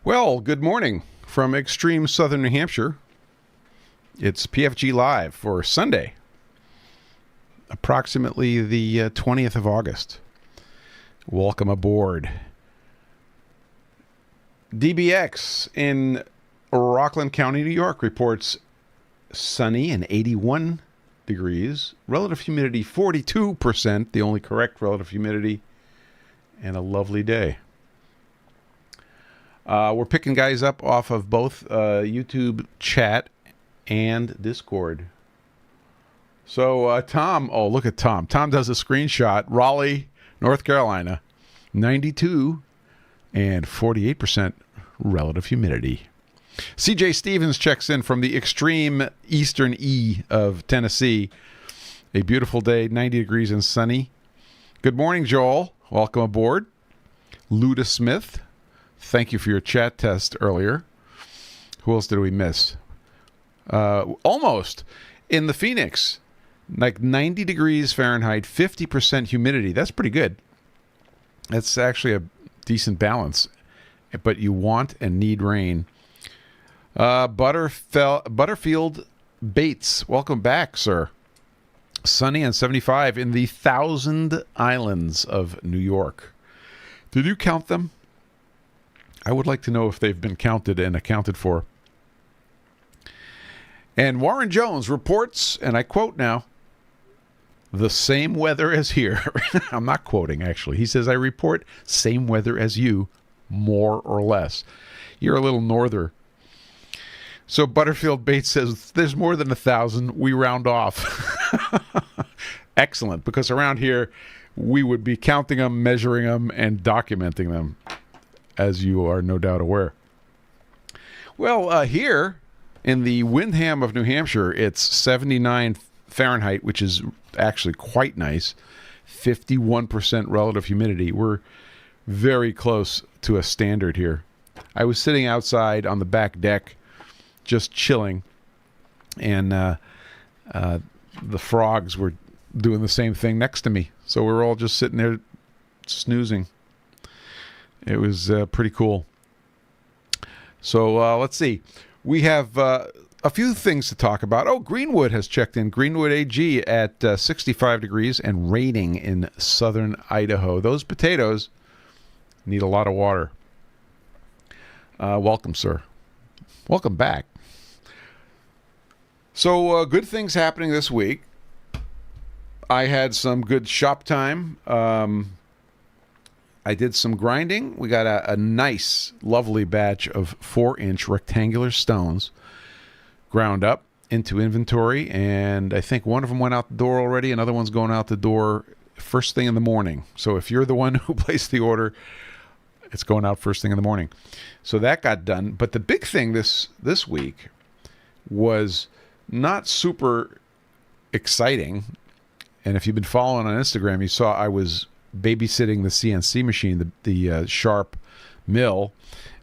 Well, good morning from extreme southern New Hampshire. It's PFG.Live for Sunday, approximately the 20th of August. Welcome aboard. DBX in Rockland County, New York reports sunny and 81 degrees, relative humidity 42%, the only correct relative humidity, and a lovely day. We're picking guys up off of both YouTube chat and Discord. So Tom, oh, look at Tom. Tom does a screenshot. Raleigh, North Carolina, 92 and 48% relative humidity. CJ Stevens checks in from the extreme eastern E of Tennessee. A beautiful day, 90 degrees and sunny. Good morning, Joel. Welcome aboard. Luda Smith, thank you for your chat test earlier. Who else did we miss? Almost. In the Phoenix, like 90 degrees Fahrenheit, 50% humidity. That's pretty good. That's actually a decent balance. But you want and need rain. Butterfield Bates, welcome back, sir. Sunny and 75 in the Thousand Islands of New York. Did you count them? I would like to know if they've been counted and accounted for. And Warren Jones reports, and I quote now, the same weather as here. I'm not quoting, actually. He says, I report same weather as you, more or less. You're a little norther. So Butterfield Bates says, there's more than 1,000. We round off. Excellent, because around here, we would be counting them, measuring them, and documenting them, as you are no doubt aware. Well, here in the Windham of New Hampshire, it's 79 Fahrenheit, which is actually quite nice. 51% relative humidity. We're very close to a standard here. I was sitting outside on the back deck, just chilling, and the frogs were doing the same thing next to me. So we were all just sitting there snoozing. It was pretty cool. So let's see. We have a few things to talk about. Oh, Greenwood has checked in. Greenwood AG at 65 degrees and raining in southern Idaho. Those potatoes need a lot of water. Welcome, sir. Welcome back. So good things happening this week. I had some good shop time. I did some grinding. We got a nice, lovely batch of 4-inch rectangular stones ground up into inventory, and I think one of them went out the door already. Another one's going out the door first thing in the morning. So if you're the one who placed the order, it's going out first thing in the morning. So that got done. But the big thing this week was not super exciting. And if you've been following on Instagram, you saw I was babysitting the CNC machine, the Sharp mill,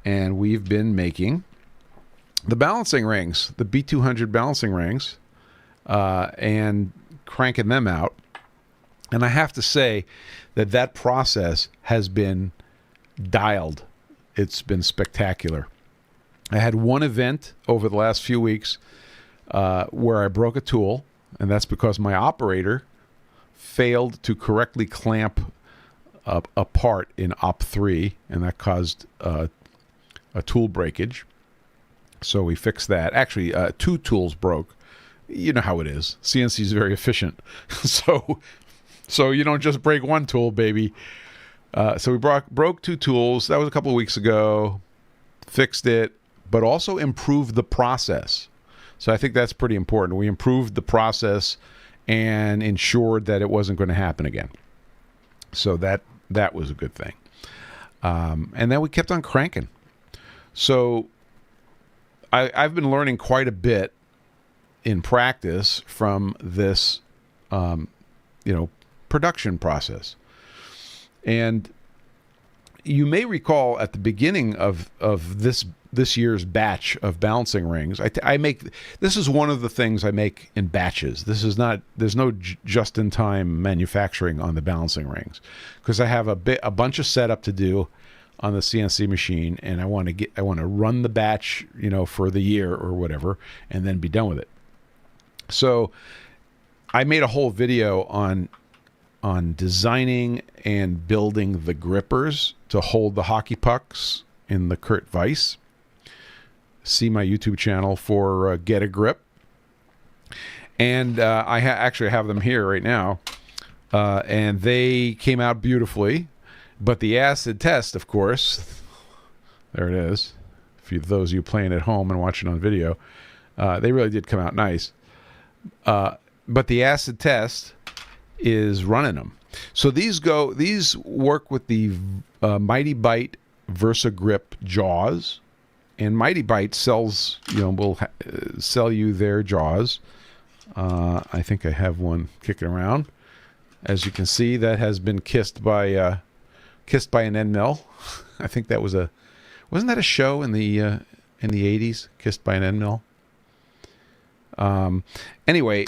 and we've been making the balancing rings, the B200 balancing rings, and cranking them out. And I have to say that process has been dialed. It's been spectacular. I had one event over the last few weeks where I broke a tool, and that's because my operator failed to correctly clamp a part in Op 3, and that caused a tool breakage. So we fixed that. Actually, 2 tools broke. You know how it is. CNC is very efficient. So you don't just break one tool, baby. So we broke 2 tools. That was a couple of weeks ago. Fixed it, but also improved the process. So I think that's pretty important. We improved the process and ensured that it wasn't going to happen again. So that was a good thing. And then we kept on cranking. So I've been learning quite a bit in practice from this, production process. And you may recall at the beginning of this year's batch of balancing rings, this is one of the things I make in batches. There's no just-in-time manufacturing on the balancing rings because I have a bunch of setup to do. on the CNC machine, and I want to run the batch, for the year or whatever, and then be done with it. So I made a whole video on designing and building the grippers to hold the hockey pucks in the Kurt vise. See my YouTube channel for Get a Grip. And I actually have them here right now. And they came out beautifully. But the acid test, of course, there it is. For those of you playing at home and watching on video, they really did come out nice. But the acid test is running them. So these work with the Mighty Bite Versa Grip jaws, and Mighty Bite sells, will sell you their jaws. I think I have one kicking around. As you can see, that has been kissed by an end mill. I think that wasn't that a show in the 80s? Kissed by an end mill. Anyway,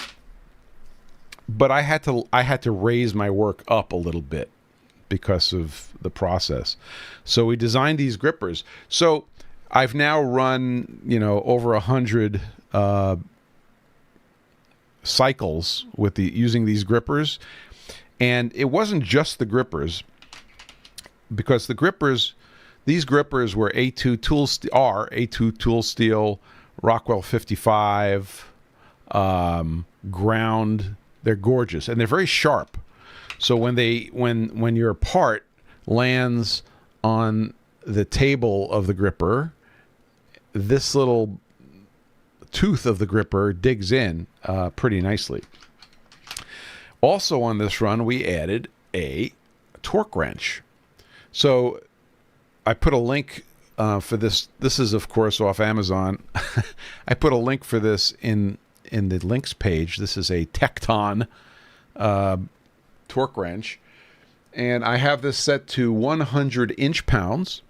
but I had to raise my work up a little bit because of the process. So we designed these grippers. So I've now run, over 100 cycles with using these grippers, and it wasn't just the grippers, because these grippers were A2 tool steel, Rockwell 55 ground. They're gorgeous, and they're very sharp. So when your part lands on the table of the gripper, this little tooth of the gripper digs in pretty nicely. Also on this run, we added a torque wrench. So I put a link for this. This is, of course, off Amazon. I put a link for this in the links page. This is a Tecton torque wrench, and I have this set to 100 inch-pounds.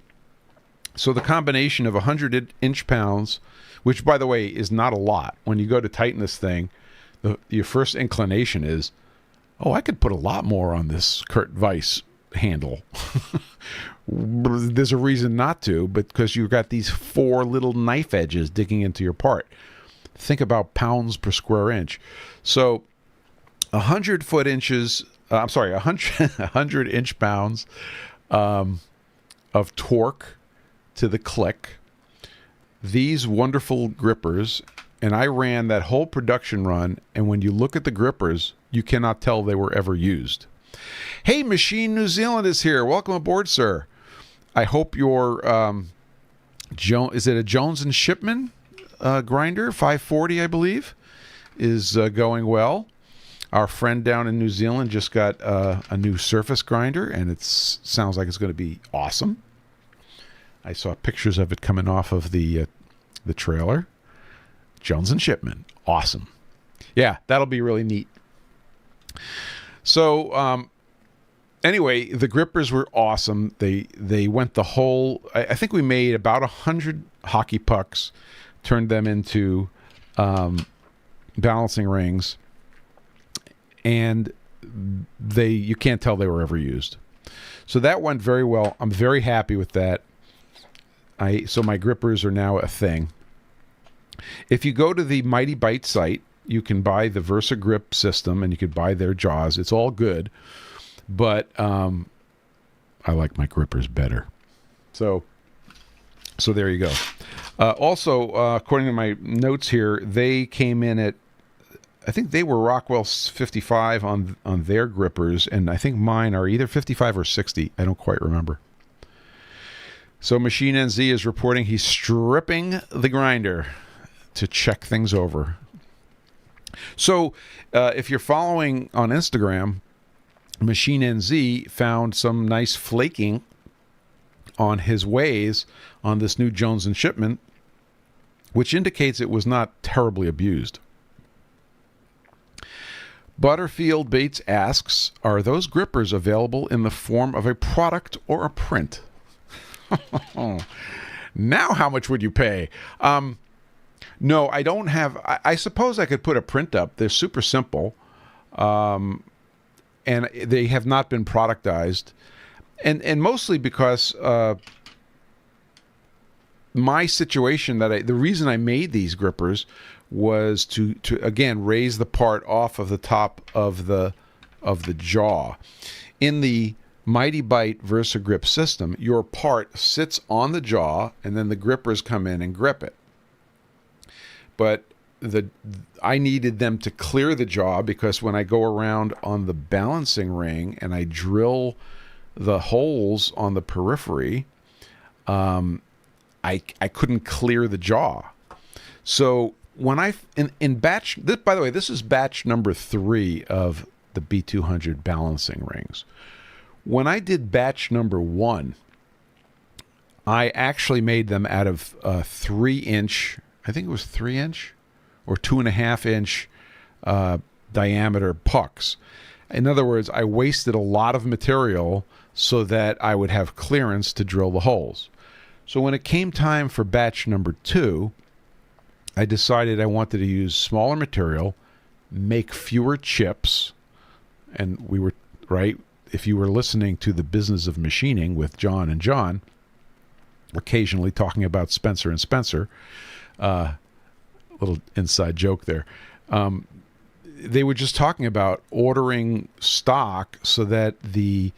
So the combination of 100 inch-pounds, which, by the way, is not a lot. When you go to tighten this thing, your first inclination is, oh, I could put a lot more on this Kurt vise handle. There's a reason not to, but because you've got these 4 little knife edges digging into your part. Think about pounds per square inch. So 100 inch-pounds of torque to the click. These wonderful grippers, and I ran that whole production run, and when you look at the grippers, you cannot tell they were ever used. Hey, Machine New Zealand is here. Welcome aboard, sir. I hope your is it a Jones and Shipman grinder, 540, I believe, is going well. Our friend down in New Zealand just got a new surface grinder, and it sounds like it's going to be awesome. I saw pictures of it coming off of the trailer. Jones and Shipman, awesome. Yeah, that'll be really neat. So anyway, the grippers were awesome. They went the whole. I think we made about 100 hockey pucks, turned them into balancing rings, and you can't tell they were ever used. So that went very well. I'm very happy with that. So my grippers are now a thing. If you go to the Mighty Bite site, you can buy the Versa Grip system, and you could buy their jaws. It's all good, but I like my grippers better. So there you go. Also, according to my notes here, they came in at, I think they were Rockwell 55 on their grippers, and I think mine are either 55 or 60. I don't quite remember. So Machine NZ is reporting he's stripping the grinder to check things over. So if you're following on Instagram, Machine NZ found some nice flaking on his ways on this new Jones and Shipman, which indicates it was not terribly abused. Butterfield Bates asks, are those grippers available in the form of a product or a print? Now how much would you pay? No, I don't have. I suppose I could put a print up. They're super simple, and they have not been productized. and mostly because my situation the reason I made these grippers was to again raise the part off of the top of the jaw. In the Mighty Bite VersaGrip system, your part sits on the jaw, and then the grippers come in and grip it. But I needed them to clear the jaw, because when I go around on the balancing ring and I drill the holes on the periphery, I couldn't clear the jaw. So when in batch, by the way, this is batch number 3 of the B200 balancing rings. When I did batch number 1, I actually made them out of 3-inch, I think it was 3-inch or 2.5-inch diameter pucks. In other words, I wasted a lot of material so that I would have clearance to drill the holes. So when it came time for batch number 2, I decided I wanted to use smaller material, make fewer chips, and we were, right, if you were listening to the Business of Machining with John and John, occasionally talking about Spencer and Spencer, little inside joke there, they were just talking about ordering stock so that the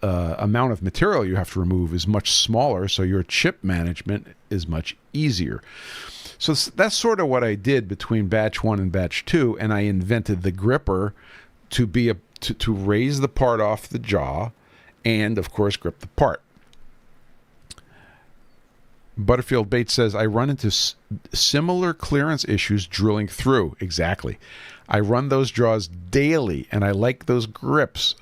amount of material you have to remove is much smaller, so your chip management is much easier. So that's sort of what I did between batch 1 and batch 2, and I invented the gripper to be to raise the part off the jaw and, of course, grip the part. Butterfield Bates says, I run into similar clearance issues drilling through. Exactly. I run those jaws daily, and I like those grips.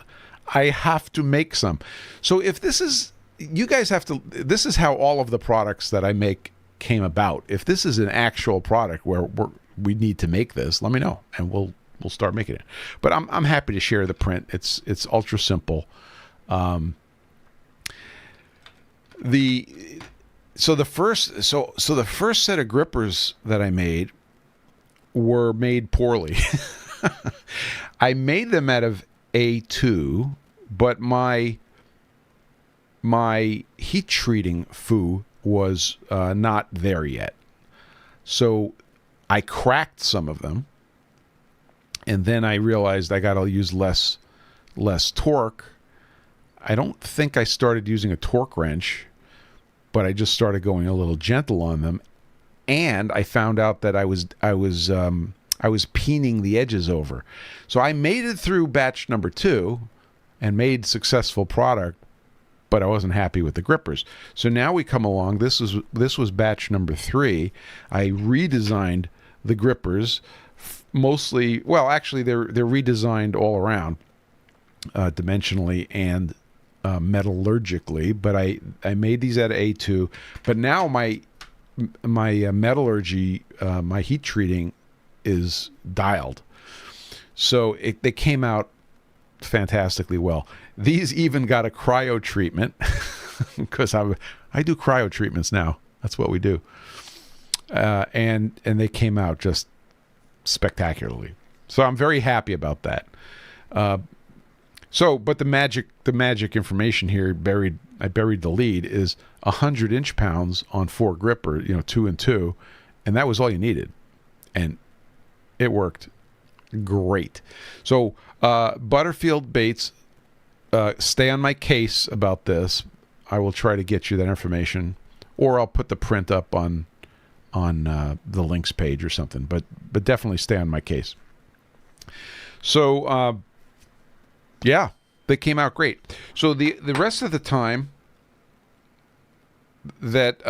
I have to make some. So if this is, you guys have to, this is how all of the products that I make came about. If this is an actual product where we need to make this, let me know, and we'll start making it. But I'm happy to share the print. It's ultra simple. The first set of grippers that I made were made poorly. I made them out of A2, but my heat treating foo was not there yet. So I cracked some of them, and then I realized I got to use less torque. I don't think I started using a torque wrench, but I just started going a little gentle on them, and I found out that I was peening the edges over. So I made it through batch number 2 and made successful product, but I wasn't happy with the grippers. So now we come along. This was batch number 3. I redesigned the grippers mostly. Well, actually, they're redesigned all around, dimensionally and metallurgically. But I made these out of A2. But now my metallurgy, my heat treating is dialed. So they came out fantastically well. These even got a cryo treatment because I do cryo treatments now. That's what we do. And they came out just spectacularly. So I'm very happy about that. But the magic information here I buried the lead is 100 inch-pounds on 4 gripper, 2 and 2, and that was all you needed, and it worked great. So Butterfield Bates, stay on my case about this. I will try to get you that information, or I'll put the print up on the links page or something. But definitely stay on my case. So yeah, they came out great. So the rest of the time that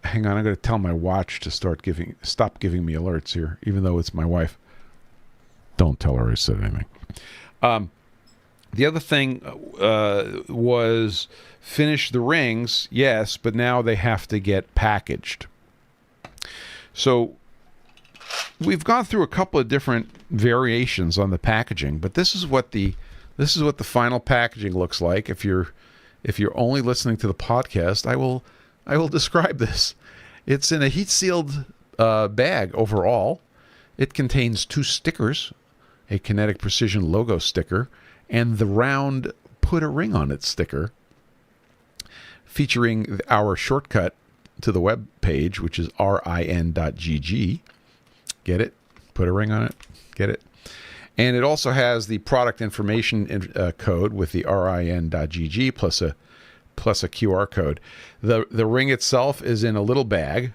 hang on, I'm going to tell my watch to stop giving me alerts here, even though it's my wife. Don't tell her I said anything. The other thing was finish the rings, yes, but now they have to get packaged. So we've gone through a couple of different variations on the packaging, but this is what the final packaging looks like. If you're only listening to the podcast, I will describe this. It's in a heat-sealed bag overall. It contains 2 stickers, a Kinetic Precision logo sticker, and the round put a ring on it sticker featuring our shortcut to the web page, which is rin.gg. Get it? Put a ring on it. Get it? And it also has the product information code with the rin.gg plus a QR code. The ring itself is in a little bag,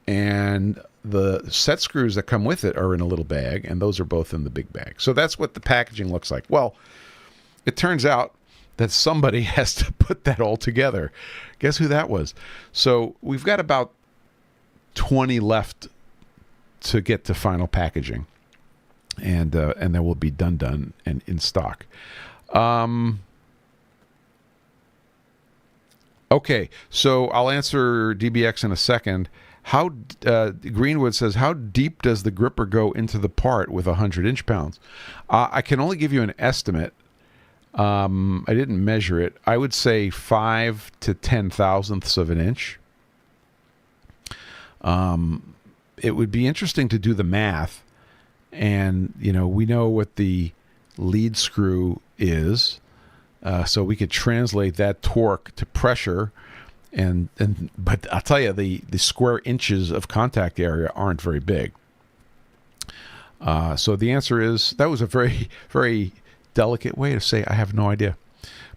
and the set screws that come with it are in a little bag, and those are both in the big bag. So that's what the packaging looks like. Well, it turns out that somebody has to put that all together. Guess who that was? So we've got about 20 left to get to final packaging, and then we'll be done and in stock. Okay, so I'll answer DBX in a second. How Greenwood says, how deep does the gripper go into the part with 100 inch-pounds? I can only give you an estimate. I didn't measure it. I would say 5 to 10 thousandths of an inch. It would be interesting to do the math, and we know what the lead screw is, so we could translate that torque to pressure. But I'll tell you, the square inches of contact area aren't very big. So the answer is, that was a very, very delicate way to say I have no idea.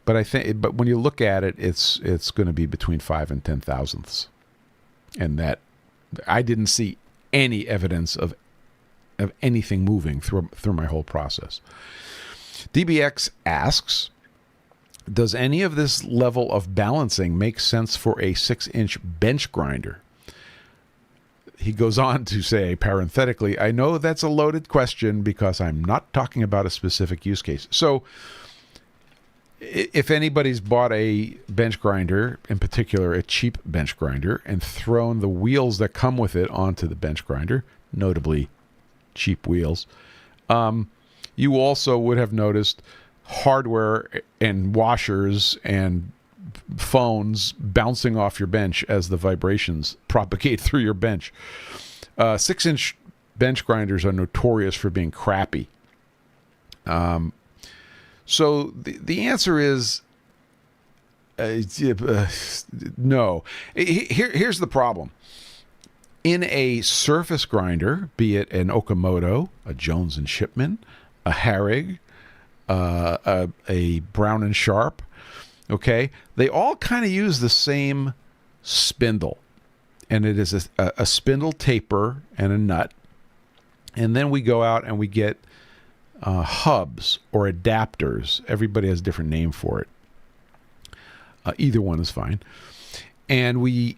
But when you look at it, it's going to be between 5 and 10 thousandths. And that I didn't see any evidence of anything moving through my whole process. DBX asks, does any of this level of balancing make sense for a 6-inch bench grinder? He goes on to say, parenthetically, I know that's a loaded question because I'm not talking about a specific use case. So if anybody's bought a bench grinder, in particular a cheap bench grinder, and thrown the wheels that come with it onto the bench grinder, notably cheap wheels, you also would have noticed hardware and washers and phones bouncing off your bench as the vibrations propagate through your bench. 6-inch bench grinders are notorious for being crappy. So the answer is no. Here's the problem. In a surface grinder, be it an Okamoto, a Jones & Shipman, a Harrig, a Brown and Sharp, okay, they all kind of use the same spindle, and it is a spindle taper and a nut, and then we go out and we get hubs or adapters. Everybody has a different name for it. Either one is fine, and we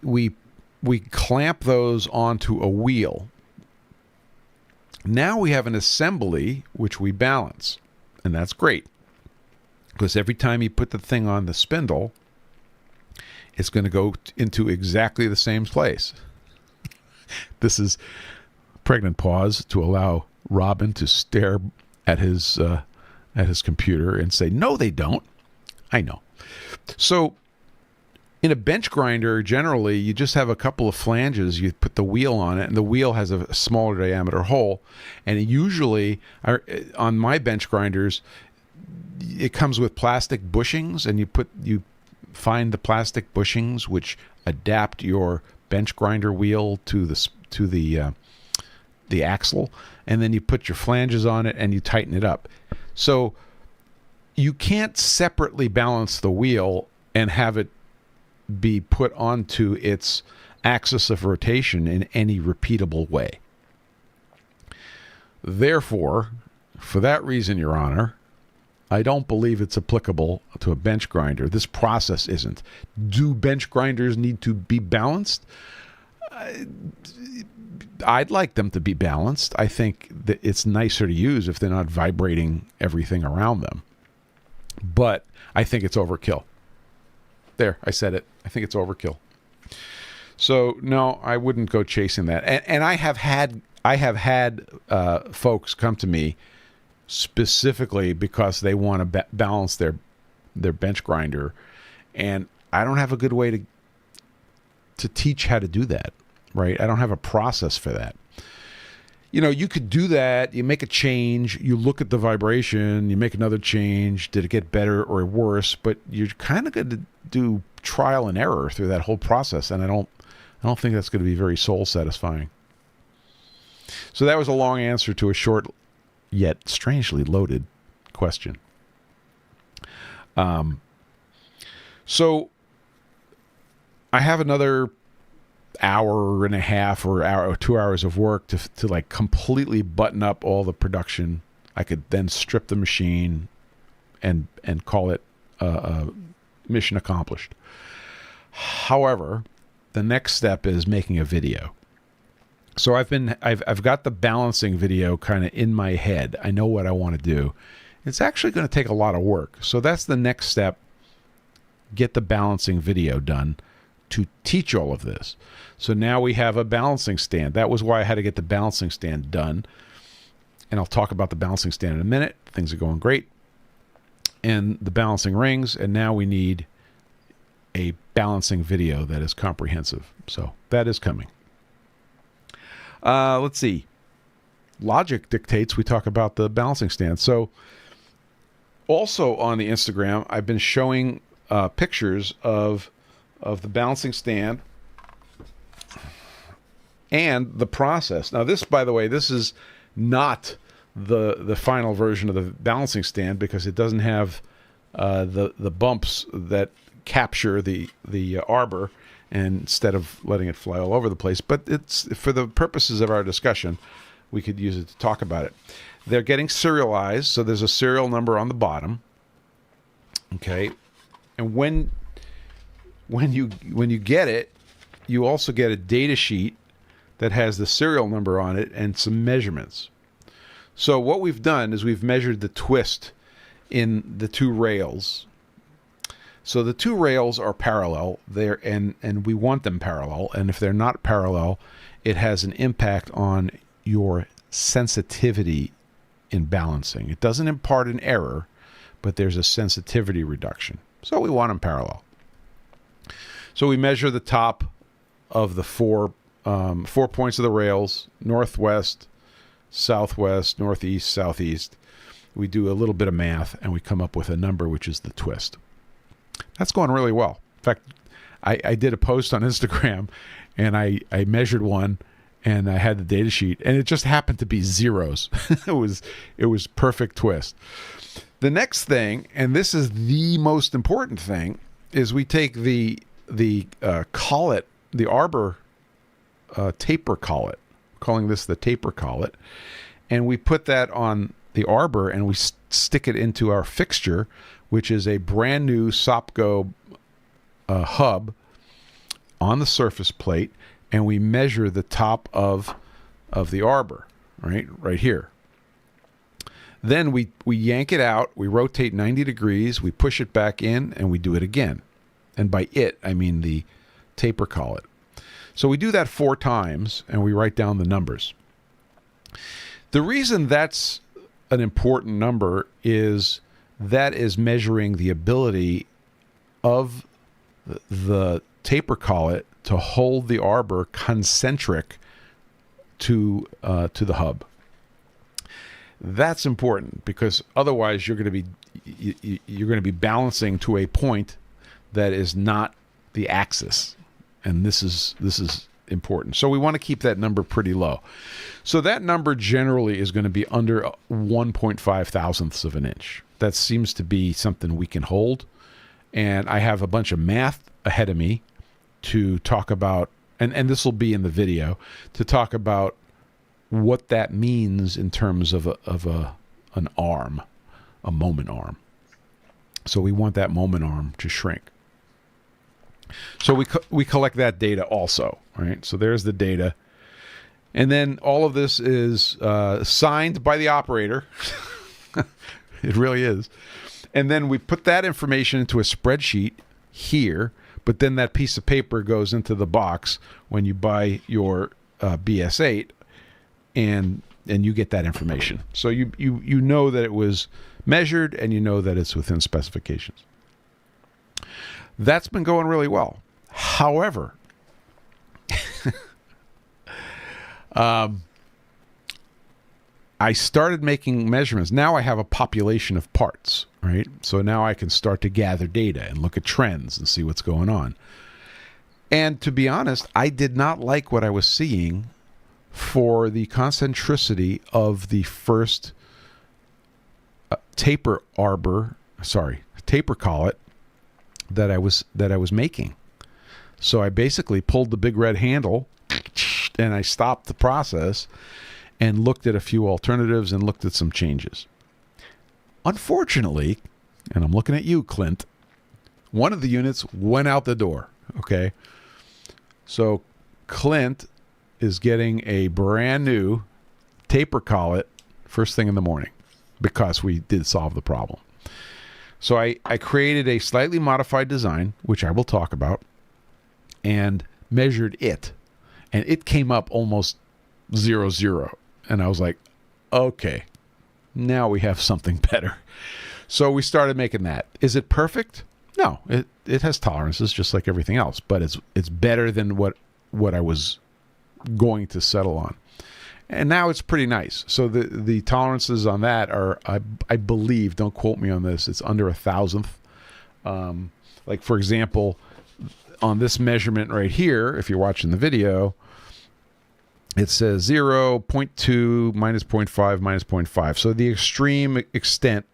clamp those onto a wheel. Now we have an assembly which we balance. And that's great, because every time you put the thing on the spindle, it's going to go into exactly the same place. This is pregnant pause to allow Robin to stare at his computer and say, no, they don't. I know. So in a bench grinder, generally, you just have a couple of flanges. You put the wheel on it, and the wheel has a smaller diameter hole. And usually, on my bench grinders, it comes with plastic bushings, and you find the plastic bushings which adapt your bench grinder wheel to the axle, and then you put your flanges on it and you tighten it up. So you can't separately balance the wheel and have it be put onto its axis of rotation in any repeatable way. Therefore, for that reason, Your Honor, I don't believe it's applicable to a bench grinder. This process isn't. Do bench grinders need to be balanced? I'd like them to be balanced. I think that it's nicer to use if they're not vibrating everything around them. But I think it's overkill. There, I said it. I think it's overkill. So no, I wouldn't go chasing that. And I have had folks come to me specifically because they want to balance their bench grinder, and I don't have a good way to teach how to do that. Right? I don't have a process for that. you could do that. You make a change, you look at the vibration, you make another change. Did it get better or worse? But you're kind of going to do trial and error through that whole process, and I don't think that's going to be very soul satisfying. So that was a long answer to a short yet strangely loaded question. So I have another hour and a half or 2 hours of work to like completely button up all the production. I could then strip the machine and call it mission accomplished. However, the next step is making a video. So I've got the balancing video kind of in my head. I know what I want to do. It's actually going to take a lot of work. So that's the next step. Get the balancing video done to teach all of this. So now we have a balancing stand. That was why I had to get the balancing stand done. And I'll talk about the balancing stand in a minute. Things are going great. And the balancing rings. And now we need a balancing video that is comprehensive. So that is coming. Let's see. Logic dictates we talk about the balancing stand. So also on the Instagram, I've been showing pictures of the balancing stand and the process. Now this, by the way, this is not the final version of the balancing stand because it doesn't have the bumps that capture the arbor, and instead of letting it fly all over the place. But it's for the purposes of our discussion, we could use it to talk about it. They're getting serialized, so there's a serial number on the bottom. Okay, and when you get it, you also get a data sheet that has the serial number on it and some measurements. So what we've done is we've measured the twist in the two rails. So the two rails are parallel there, and we want them parallel. And if they're not parallel, it has an impact on your sensitivity in balancing. It doesn't impart an error, but there's a sensitivity reduction. So we want them parallel. So we measure the top of the four points of the rails: northwest, southwest, northeast, southeast. We do a little bit of math, and we come up with a number, which is the twist. That's going really well. In fact, I did a post on Instagram, and I measured one, and I had the data sheet, and it just happened to be zeros. it was perfect twist. The next thing, and this is the most important thing, is we take the collet, the arbor taper collet, calling this the taper collet, and we put that on the arbor, and we stick it into our fixture, which is a brand new Sopco hub on the surface plate, and we measure the top of the arbor, right here. Then we yank it out, we rotate 90 degrees, we push it back in, and we do it again. And by it, I mean the taper collet. So we do that 4 times, and we write down the numbers. The reason that's an important number is that is measuring the ability of the taper collet to hold the arbor concentric to the hub. That's important because otherwise you're going to be balancing to a point that is not the axis, and this is important. So we want to keep that number pretty low. So that number generally is going to be under 1.5 thousandths of an inch. That seems to be something we can hold, and I have a bunch of math ahead of me to talk about, and this will be in the video, to talk about what that means in terms of an arm, a moment arm. So we want that moment arm to shrink. So we collect that data also, right? So there's the data. And then all of this is signed by the operator. It really is. And then we put that information into a spreadsheet here, but then that piece of paper goes into the box when you buy your BS-8, and you get that information. So you know that it was measured, and you know that it's within specifications. That's been going really well. However, I started making measurements. Now I have a population of parts, right? So now I can start to gather data and look at trends and see what's going on. And to be honest, I did not like what I was seeing for the concentricity of the first taper collet that I was making. So I basically pulled the big red handle and I stopped the process and looked at a few alternatives and looked at some changes. Unfortunately, and I'm looking at you, Clint, one of the units went out the door. Okay. So Clint is getting a brand new taper collet first thing in the morning because we did solve the problem. So I created a slightly modified design, which I will talk about, and measured it. And it came up almost 0-0. And I was like, okay, now we have something better. So we started making that. Is it perfect? No, it has tolerances just like everything else, but it's better than what I was going to settle on. And now it's pretty nice. So the tolerances on that are, I believe, don't quote me on this, it's under 1,000th. Like, for example, on this measurement right here, if you're watching the video, it says 0, 0.2, minus 0.5, minus 0.5. So the extreme extent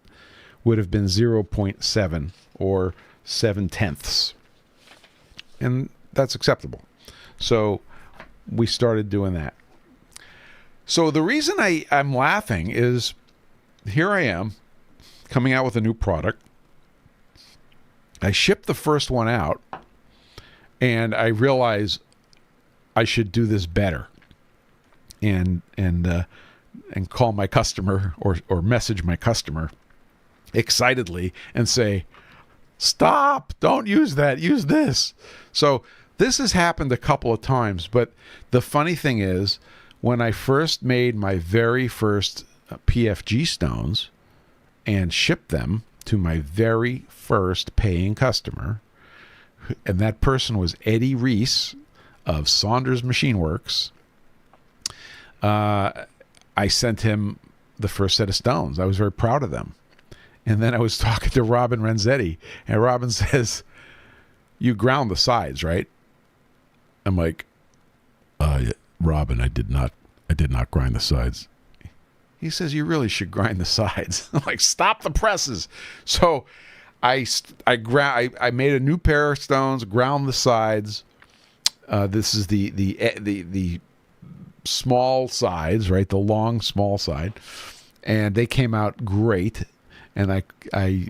would have been 0.7 or 7/10. And that's acceptable. So we started doing that. So the reason I'm laughing is here I am coming out with a new product. I shipped the first one out and I realize I should do this better and call my customer or message my customer excitedly and say, stop, don't use that, use this. So this has happened a couple of times, but the funny thing is, when I first made my very first PFG stones and shipped them to my very first paying customer, and that person was Eddie Reese of Saunders Machine Works, I sent him the first set of stones. I was very proud of them. And then I was talking to Robin Renzetti, and Robin says, you ground the sides, right? I'm like, Robin, I did not grind the sides. He says, you really should grind the sides. I'm like, stop the presses. So I made a new pair of stones, ground the sides. This is the small sides, right? The long, small side. And they came out great. And I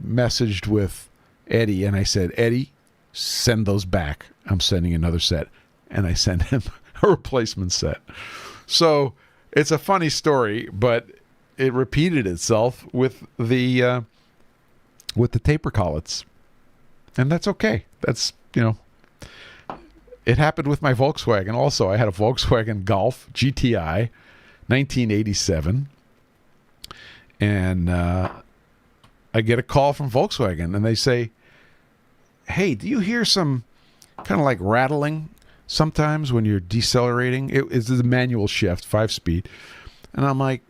messaged with Eddie and I said, Eddie, send those back. I'm sending another set. And I sent him a replacement set. So it's a funny story, but it repeated itself with the taper collets. And that's okay. That's, it happened with my Volkswagen also. I had a Volkswagen Golf GTI 1987. And I get a call from Volkswagen and they say, hey, do you hear some kind of like rattling sometimes when you're decelerating? It's the manual shift, 5-speed. And I'm like,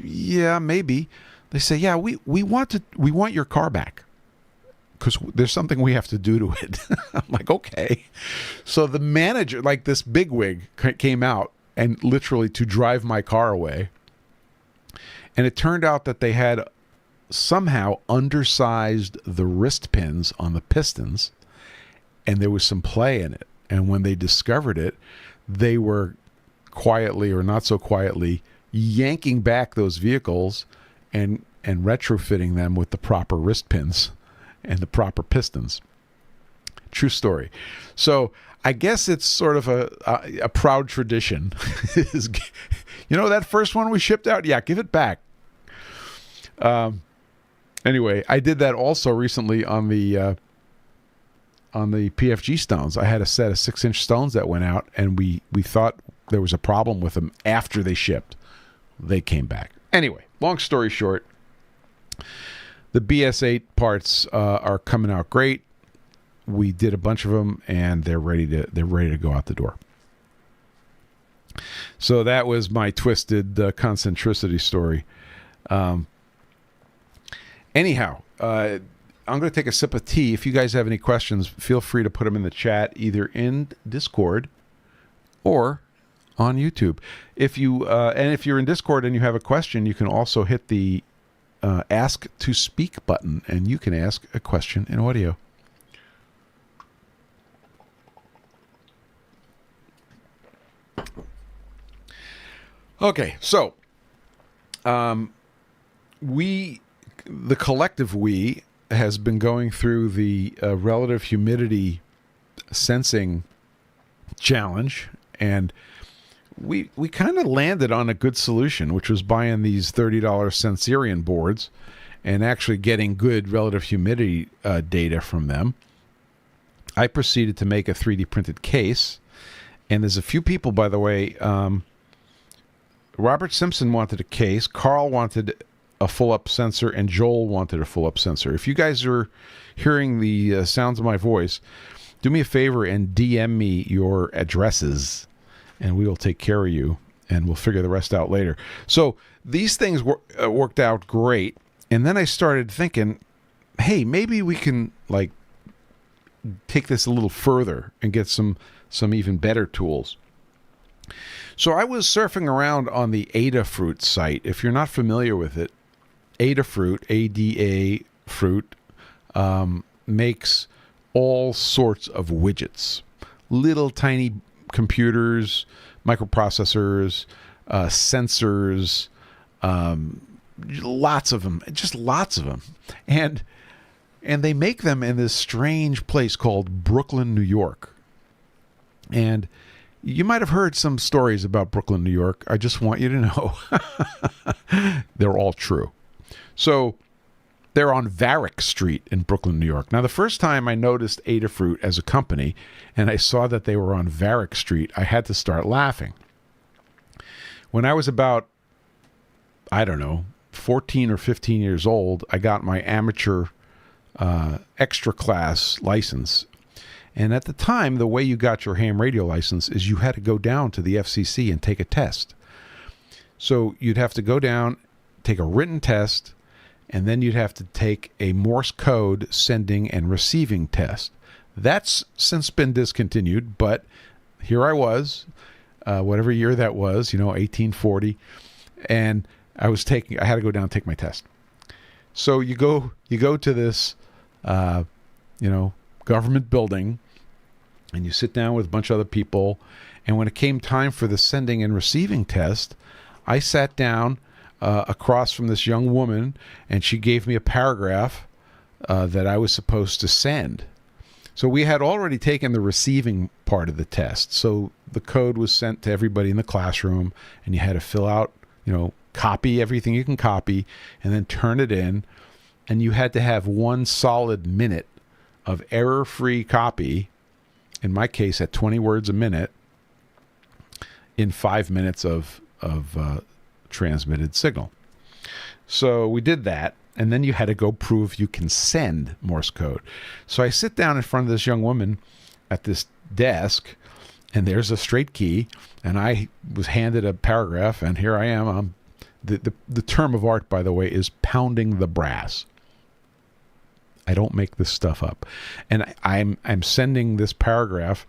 yeah, maybe. They say, yeah, we want your car back because there's something we have to do to it. I'm like, okay. So the manager, like this bigwig, came out and literally to drive my car away. And it turned out that they had somehow undersized the wrist pins on the pistons, and there was some play in it. And when they discovered it, they were quietly or not so quietly yanking back those vehicles and retrofitting them with the proper wrist pins and the proper pistons. True story. So I guess it's sort of a proud tradition. That first one we shipped out? Yeah, give it back. Anyway, I did that also recently on the PFG stones. I had a set of 6-inch stones that went out, and we thought there was a problem with them after they shipped. They came back. Anyway, long story short, the BS8 parts are coming out great. We did a bunch of them, and they're ready to go out the door. So that was my twisted concentricity story. Anyhow, I'm going to take a sip of tea. If you guys have any questions, feel free to put them in the chat, either in Discord or on YouTube. If you're in Discord and you have a question, you can also hit the Ask to Speak button, and you can ask a question in audio. Okay, so the collective we has been going through the relative humidity sensing challenge, and we kind of landed on a good solution, which was buying these $30 Sensorion boards and actually getting good relative humidity data from them. I proceeded to make a 3D printed case, and there's a few people, by the way. Robert Simpson wanted a case, Carl wanted a full-up sensor, and Joel wanted a full-up sensor. If you guys are hearing the sounds of my voice, do me a favor and DM me your addresses, and we will take care of you, and we'll figure the rest out later. So these things worked out great, and then I started thinking, hey, maybe we can like take this a little further and get some even better tools. So I was surfing around on the Adafruit site. If you're not familiar with it, Adafruit, A-D-A Fruit, makes all sorts of widgets. Little tiny computers, microprocessors, sensors, lots of them, just lots of them. And they make them in this strange place called Brooklyn, New York. And you might have heard some stories about Brooklyn, New York. I just want you to know they're all true. So they're on Varick Street in Brooklyn, New York. Now, the first time I noticed Adafruit as a company and I saw that they were on Varick Street, I had to start laughing. When I was about, 14 or 15 years old, I got my amateur extra class license. And at the time, the way you got your ham radio license is you had to go down to the FCC and take a test. So you'd have to go down, take a written test, and then you'd have to take a Morse code sending and receiving test. That's since been discontinued, but here I was, whatever year that was, 1840, and I had to go down and take my test. So you go to this, government building, and you sit down with a bunch of other people. And when it came time for the sending and receiving test, I sat down across from this young woman, and she gave me a paragraph that I was supposed to send. So we had already taken the receiving part of the test. So the code was sent to everybody in the classroom, and you had to fill out, copy everything you can copy, and then turn it in. And you had to have 1 solid minute of error-free copy, in my case at 20 words a minute, in 5 minutes of transmitted signal. So we did that, and then you had to go prove you can send Morse code. So I sit down in front of this young woman at this desk, and there's a straight key, and I was handed a paragraph, and here I am. The term of art, by the way, is pounding the brass. I don't make this stuff up. And I'm sending this paragraph,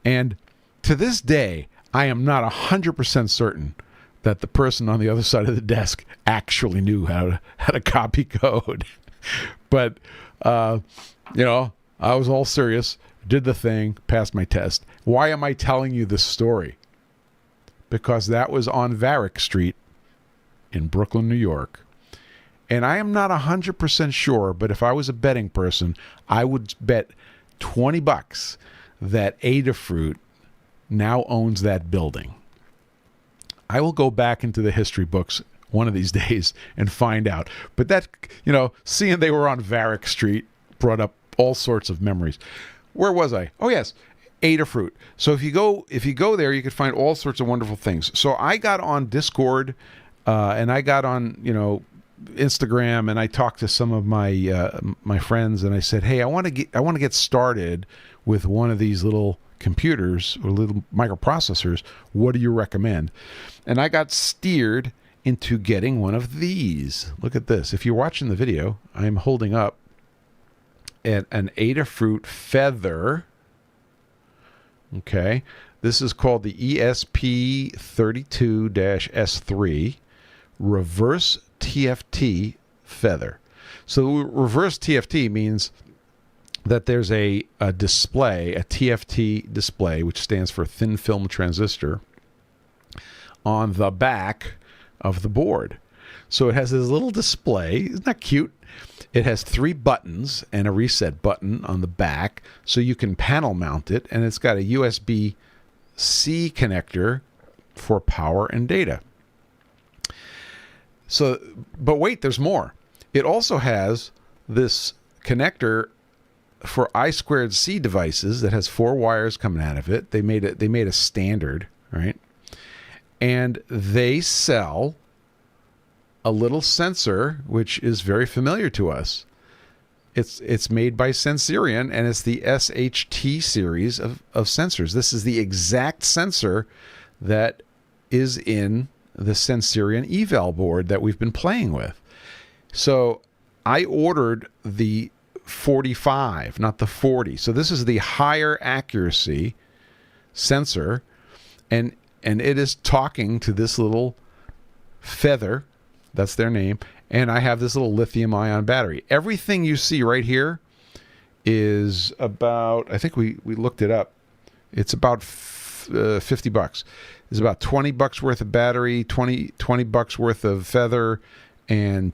and to this day, I am not 100% certain that the person on the other side of the desk actually knew how to copy code. But, I was all serious, did the thing, passed my test. Why am I telling you this story? Because that was on Varick Street in Brooklyn, New York. And I am not 100% sure, but if I was a betting person, I would bet $20 that Adafruit now owns that building. I will go back into the history books one of these days and find out. But that, seeing they were on Varick Street brought up all sorts of memories. Where was I? Oh, yes, Adafruit. So if you go there, you could find all sorts of wonderful things. So I got on Discord, and I got on, Instagram, and I talked to some of my my friends, and I said, hey, I want to get started with one of these little computers or little microprocessors, what do you recommend? And I got steered into getting one of these. Look at this. If you're watching the video, I'm holding up an Adafruit Feather. Okay. This is called the ESP32-S3 Reverse TFT Feather. So reverse TFT means that there's a display, a TFT display, which stands for thin film transistor, on the back of the board. So it has this little display. Isn't that cute? It has 3 buttons and a reset button on the back, so you can panel mount it, and it's got a USB-C connector for power and data. So, but wait, there's more. It also has this connector for I2C devices that has 4 wires coming out of it. They made a standard, right? And they sell a little sensor, which is very familiar to us. It's made by Sensirion, and it's the SHT series of sensors. This is the exact sensor that is in the Sensirion eval board that we've been playing with. So I ordered the 45, not the 40. So this is the higher accuracy sensor, and it is talking to this little Feather. That's their name. And I have this little lithium-ion battery. Everything you see right here is about, I think we looked it up. It's about $50. It's about $20 worth of battery, 20 bucks worth of feather, and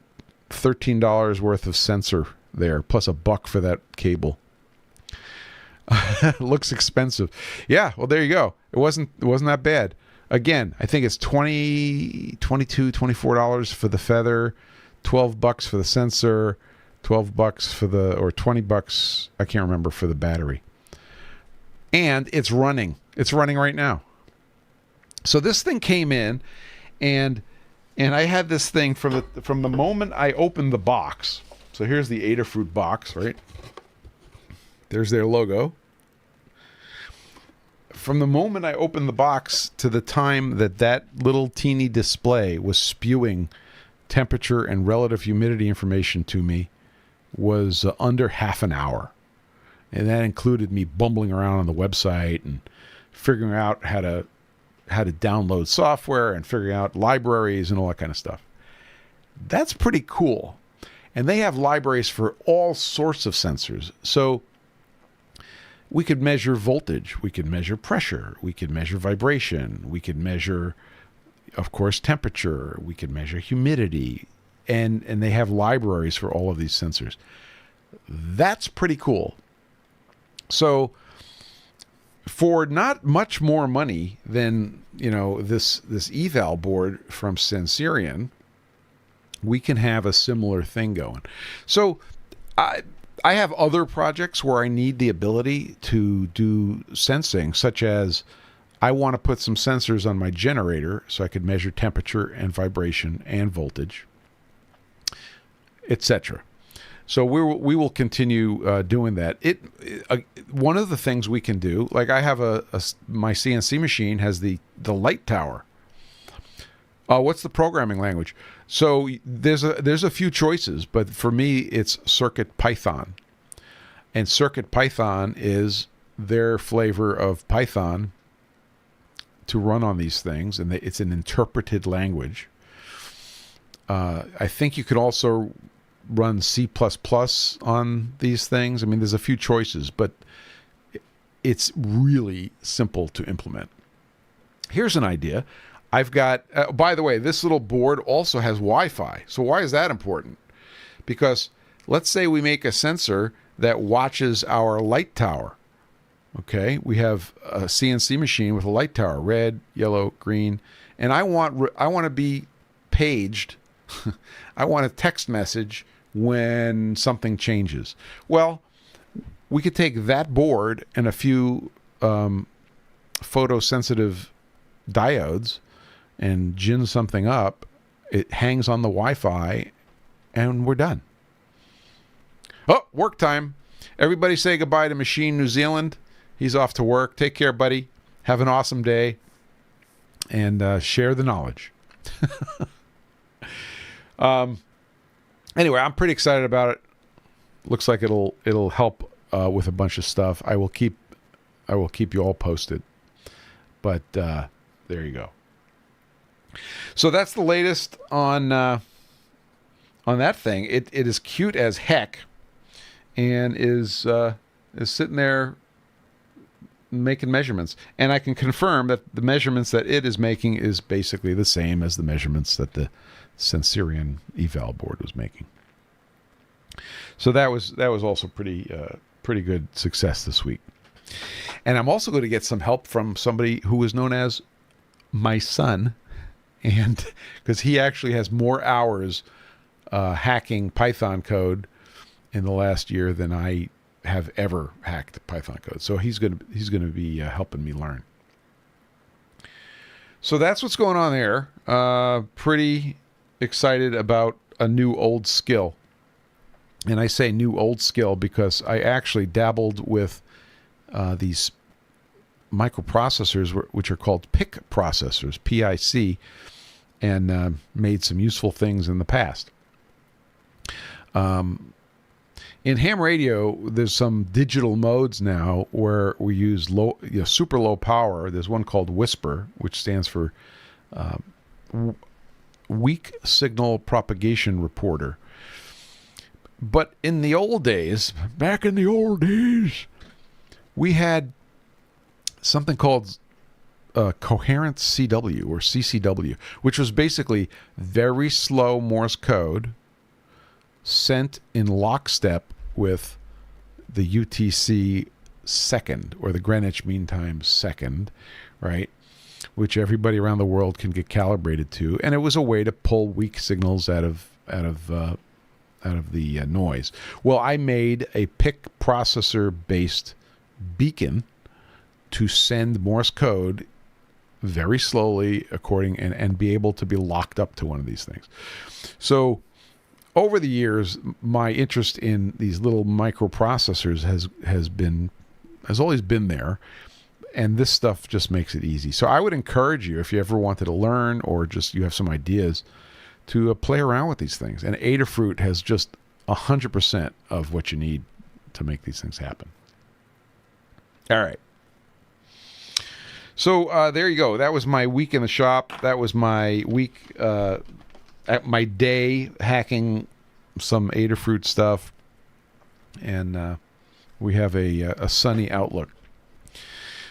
$13 worth of sensor there, plus $1 for that cable. Looks expensive. Yeah, well, there you go. It wasn't that bad. Again, I think it's $22, $24 for the feather, $12 for the sensor, $12 for the, or $20, I can't remember, for the battery. And it's running. It's running right now. So this thing came in, and I had this thing from the moment I opened the box. So here's the Adafruit box, right? There's their logo. From the moment I opened the box to the time that little teeny display was spewing temperature and relative humidity information to me was under half an hour. And that included me bumbling around on the website and figuring out how to download software and figuring out libraries and all that kind of stuff. That's pretty cool. And they have libraries for all sorts of sensors. So we could measure voltage, we could measure pressure, we could measure vibration, we could measure, of course, temperature, we could measure humidity, and they have libraries for all of these sensors. That's pretty cool. So for not much more money than, this eval board from Sensirion, we can have a similar thing going. So I have other projects where I need the ability to do sensing, such as I want to put some sensors on my generator so I could measure temperature and vibration and voltage, etc. So we will continue doing that. One of the things we can do, like I have my CNC machine has the light tower. What's the programming language? So there's a few choices, but for me it's Circuit Python. And Circuit Python is their flavor of Python to run on these things, and it's an interpreted language. I think you could also run C++ on these things. I mean, there's a few choices, but it's really simple to implement. Here's an idea. I've got, by the way, this little board also has Wi-Fi. So why is that important? Because let's say we make a sensor that watches our light tower. Okay, we have a CNC machine with a light tower, red, yellow, green, and I want to be paged. I want a text message when something changes. Well, we could take that board and a few photosensitive diodes and gin something up. It hangs on the Wi-Fi, and we're done. Oh, work time. Everybody say goodbye to Machine New Zealand He's off to work. Take care, buddy. Have an awesome day, and share the knowledge. Anyway, I'm pretty excited about it. Looks like it'll help with a bunch of stuff. I will keep you all posted. But there you go. So that's the latest on that thing. It is cute as heck, and is sitting there making measurements. And I can confirm that the measurements that it is making is basically the same as the measurements that the Sensorion eval board was making. So that was also pretty good success this week. And I'm also going to get some help from somebody who is known as my son, and because he actually has more hours hacking Python code in the last year than I have ever hacked Python code. So he's going to be helping me learn. So that's what's going on there. Pretty excited about a new old skill. And I say new old skill because I actually dabbled with these microprocessors, which are called PIC processors, PIC, and made some useful things in the past. In ham radio, there's some digital modes now where we use super low power. There's one called Whisper, which stands for Weak Signal Propagation Reporter. But in the old days, back in the old days, we had something called coherent CW or CCW, which was basically very slow Morse code sent in lockstep with the UTC second, or the Greenwich Mean Time second, right? Which everybody around the world can get calibrated to, and it was a way to pull weak signals out of the noise. Well, I made a PIC processor-based beacon to send Morse code very slowly and be able to be locked up to one of these things. So over the years, my interest in these little microprocessors has always been there, and this stuff just makes it easy. So I would encourage you, if you ever wanted to learn or just you have some ideas, to play around with these things. And Adafruit has just 100% of what you need to make these things happen. All right. So there you go. That was my week in the shop. That was my week, my day hacking some Adafruit stuff. And we have a sunny outlook.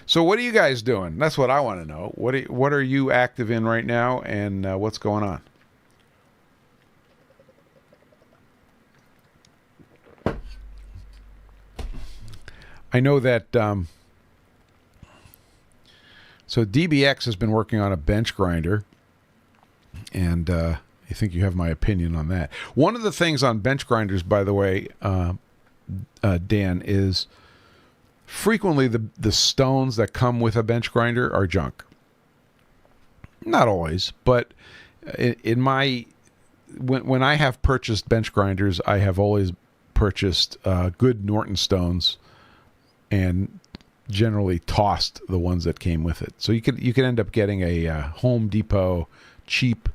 So what are you guys doing? That's what I want to know. What are you active in right now, and what's going on? I know that so DBX has been working on a bench grinder, and I think you have my opinion on that. One of the things on bench grinders, by the way, Dan, is frequently the stones that come with a bench grinder are junk. Not always, but when I have purchased bench grinders, I have always purchased good Norton stones and generally tossed the ones that came with it. So you could end up getting a Home Depot cheap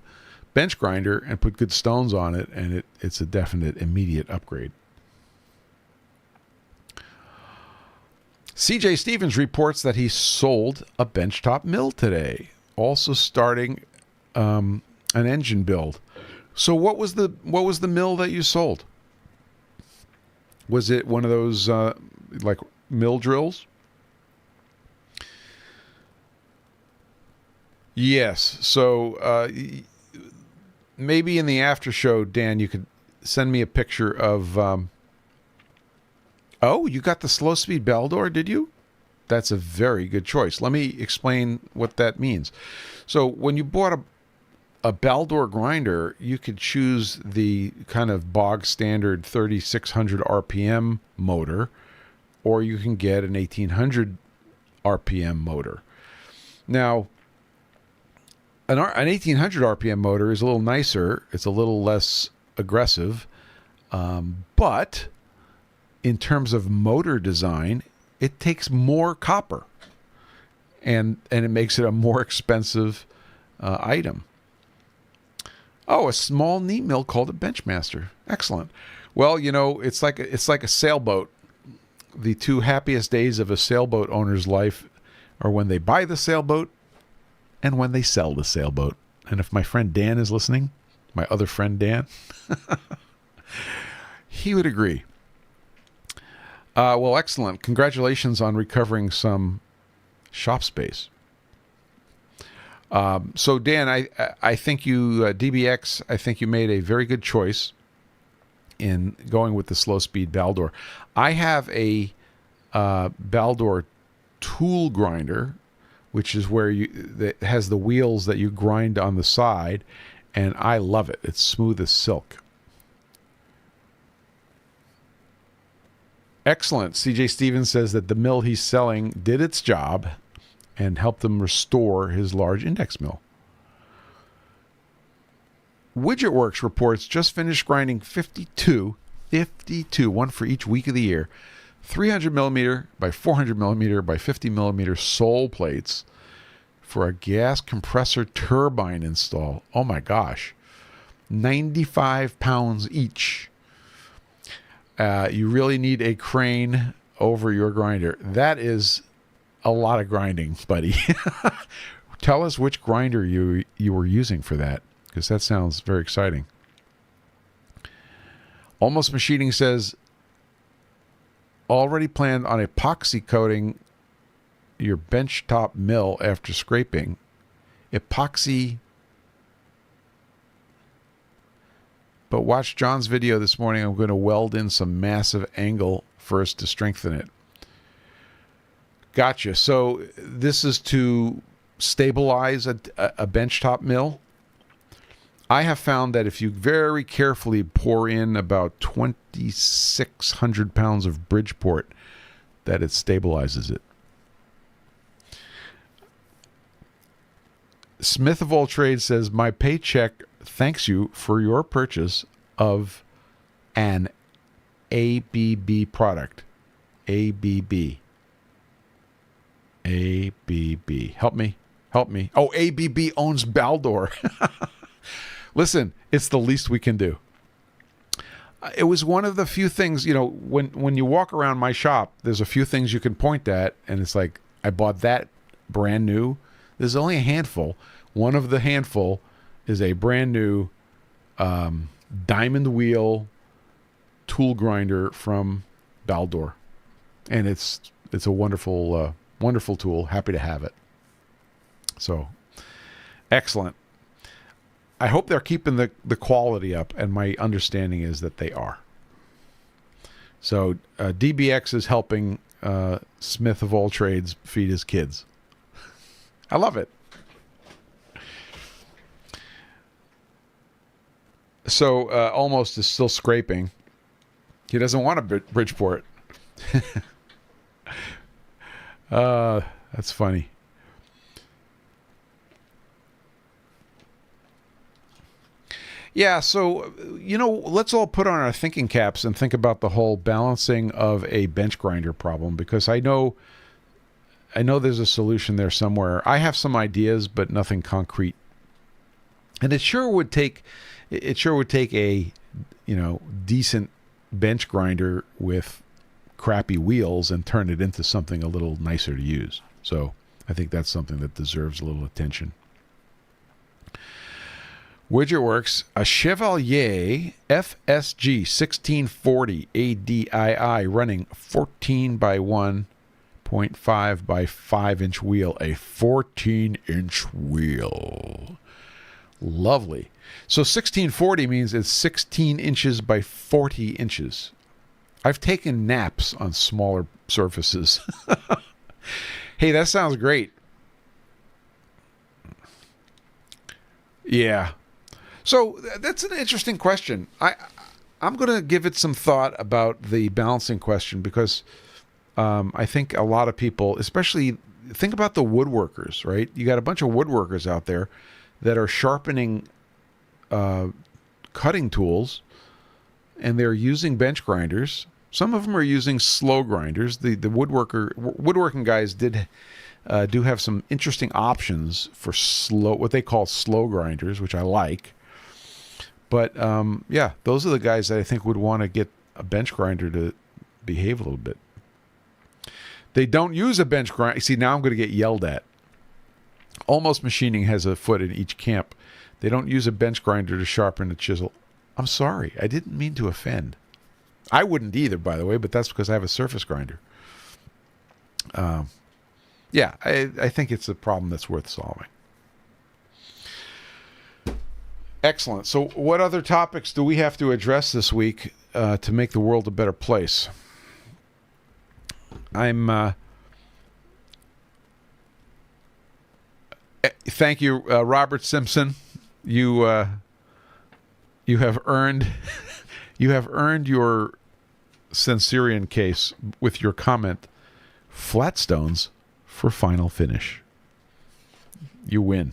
bench grinder and put good stones on it, and it's a definite immediate upgrade. CJ Stevens reports that he sold a benchtop mill today, also starting an engine build. So what was the mill that you sold? Was it one of those like mill drills? Yes. So maybe in the after show, Dan, you could send me a picture of. Oh, you got the slow speed Baldor, did you? That's a very good choice. Let me explain what that means. So when you bought a Baldor grinder, you could choose the kind of bog standard 3600 RPM motor, or you can get an 1800 RPM motor. Now, an 1800 RPM motor is a little nicer. It's a little less aggressive, but in terms of motor design, it takes more copper, and it makes it a more expensive item. Oh, a small neat mill called a Benchmaster. Excellent. Well, it's like a sailboat. The two happiest days of a sailboat owner's life are when they buy the sailboat and when they sell the sailboat. And if my friend Dan is listening, my other friend Dan, he would agree. Well, excellent. Congratulations on recovering some shop space. So Dan, I think you, DBX, I think you made a very good choice in going with the slow speed Baldor. I have a Baldor tool grinder, which is where that has the wheels that you grind on the side, and I love it. It's smooth as silk. Excellent. CJ Stevens says that the mill he's selling did its job and helped him restore his large index mill. WidgetWorks reports just finished grinding 52, one for each week of the year, 300 millimeter by 400 millimeter by 50 millimeter sole plates for a gas compressor turbine install. Oh my gosh. 95 pounds each. You really need a crane over your grinder. That is a lot of grinding, buddy. Tell us which grinder you were using for that, because that sounds very exciting. Almost Machining says, already planned on epoxy coating your benchtop mill after scraping. Epoxy. But watch John's video this morning. I'm going to weld in some massive angle first to strengthen it. Gotcha. So this is to stabilize a benchtop mill. I have found that if you very carefully pour in about 2,600 pounds of Bridgeport, that it stabilizes it. Smith of All Trades says, my paycheck thanks you for your purchase of an ABB product. ABB. ABB. Help me. Oh, ABB owns Baldor. Listen, it's the least we can do. It was one of the few things, when you walk around my shop, there's a few things you can point at, and it's like, I bought that brand new. There's only a handful. One of the handful is a brand new diamond wheel tool grinder from Baldor. And it's a wonderful wonderful tool. Happy to have it. So, excellent. I hope they're keeping the quality up, and my understanding is that they are. So, DBX is helping Smith of All Trades feed his kids. I love it. So, Almost is still scraping. He doesn't want a Bridgeport. That's funny. Yeah, so, let's all put on our thinking caps and think about the whole balancing of a bench grinder problem, because I know there's a solution there somewhere. I have some ideas, but nothing concrete. And it sure would take a, decent bench grinder with crappy wheels and turn it into something a little nicer to use. So I think that's something that deserves a little attention. WidgetWorks, a Chevalier FSG 1640 ADII running 14 by 1.5 by 5 inch wheel, a 14-inch wheel. Lovely. So 1640 means it's 16 inches by 40 inches. I've taken naps on smaller surfaces. Hey, that sounds great. Yeah. So that's an interesting question. I'm going to give it some thought about the balancing question, because I think a lot of people, especially think about the woodworkers, right? You got a bunch of woodworkers out there that are sharpening cutting tools, and they're using bench grinders, Some of them are using slow grinders. The woodworking guys do have some interesting options for what they call slow grinders, which I like. But yeah, those are the guys that I think would want to get a bench grinder to behave a little bit. They don't use a bench grinder. See, now I'm going to get yelled at. Almost Machining has a foot in each camp. They don't use a bench grinder to sharpen a chisel. I'm sorry. I didn't mean to offend. I wouldn't either, by the way, but that's because I have a surface grinder. Yeah, I think it's a problem that's worth solving. Excellent. So what other topics do we have to address this week to make the world a better place? Thank you, Robert Simpson. You have earned your Sensorian case with your comment, flat stones for final finish. You win.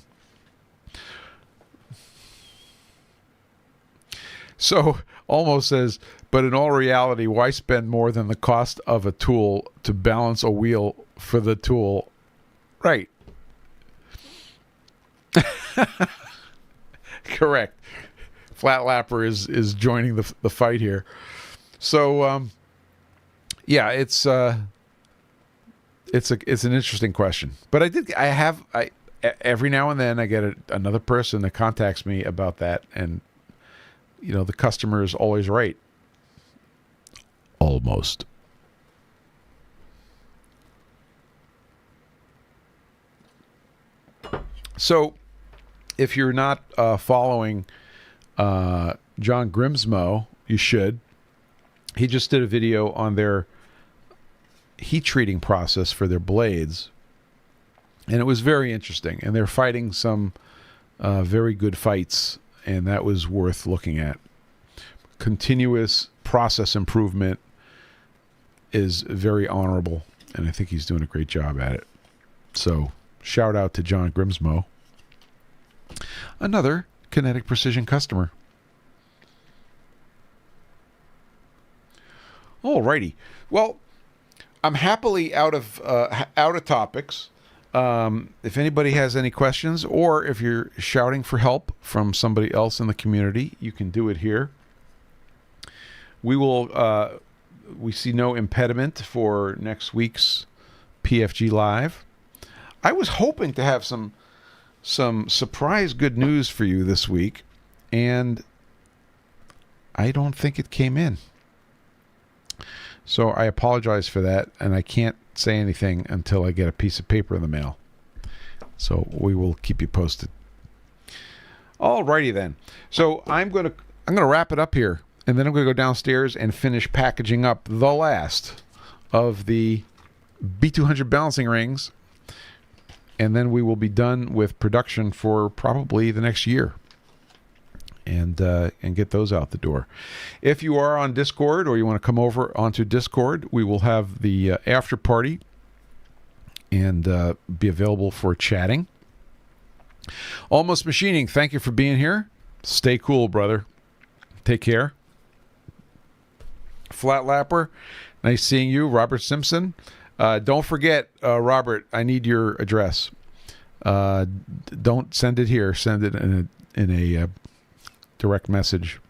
So, almost says, but in all reality, why spend more than the cost of a tool to balance a wheel for the tool? Right. Correct. Flat Lapper is joining the fight here. So, yeah, it's an interesting question. But every now and then I get another person that contacts me about that, and the customer is always right. Almost. So, if you're not following John Grimsmo, you should. He just did a video on their heat treating process for their blades, and it was very interesting. And they're fighting some very good fights, and that was worth looking at. Continuous process improvement is very honorable, and I think he's doing a great job at it. So, shout out to John Grimsmo, another Kinetic Precision customer. Alrighty. Well, I'm happily out of topics. If anybody has any questions, or if you're shouting for help from somebody else in the community, you can do it here. We see no impediment for next week's PFG.Live. I was hoping to have some surprise good news for you this week, and I don't think it came in. So I apologize for that, and I can't say anything until I get a piece of paper in the mail. So we will keep you posted. Alrighty then. So I'm gonna wrap it up here, and then I'm gonna go downstairs and finish packaging up the last of the B200 balancing rings, and then we will be done with production for probably the next year. And get those out the door. If you are on Discord, or you want to come over onto Discord, we will have the after party and be available for chatting. Almost Machining, thank you for being here. Stay cool, brother. Take care. Flat Lapper, nice seeing you. Robert Simpson. Don't forget, Robert, I need your address. Don't send it here. Send it in a direct message.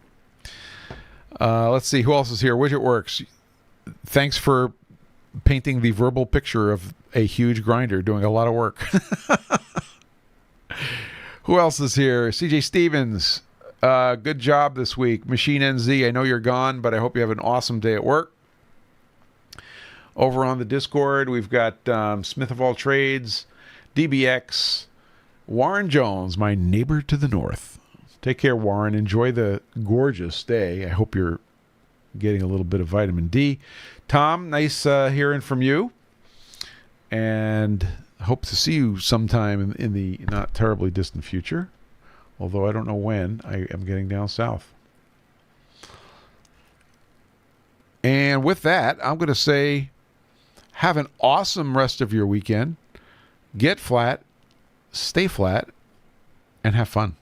Let's see who else is here. Widget Works, thanks for painting the verbal picture of a huge grinder doing a lot of work. Who else is here? CJ Stevens, good job this week. Machine NZ, I know you're gone, but I hope you have an awesome day at work. Over on the Discord, we've got Smith of All Trades, DBX, Warren Jones, my neighbor to the north. Take care, Warren. Enjoy the gorgeous day. I hope you're getting a little bit of vitamin D. Tom, nice hearing from you. And I hope to see you sometime in the not terribly distant future. Although I don't know when. I am getting down south. And with that, I'm going to say, have an awesome rest of your weekend. Get flat, stay flat, and have fun.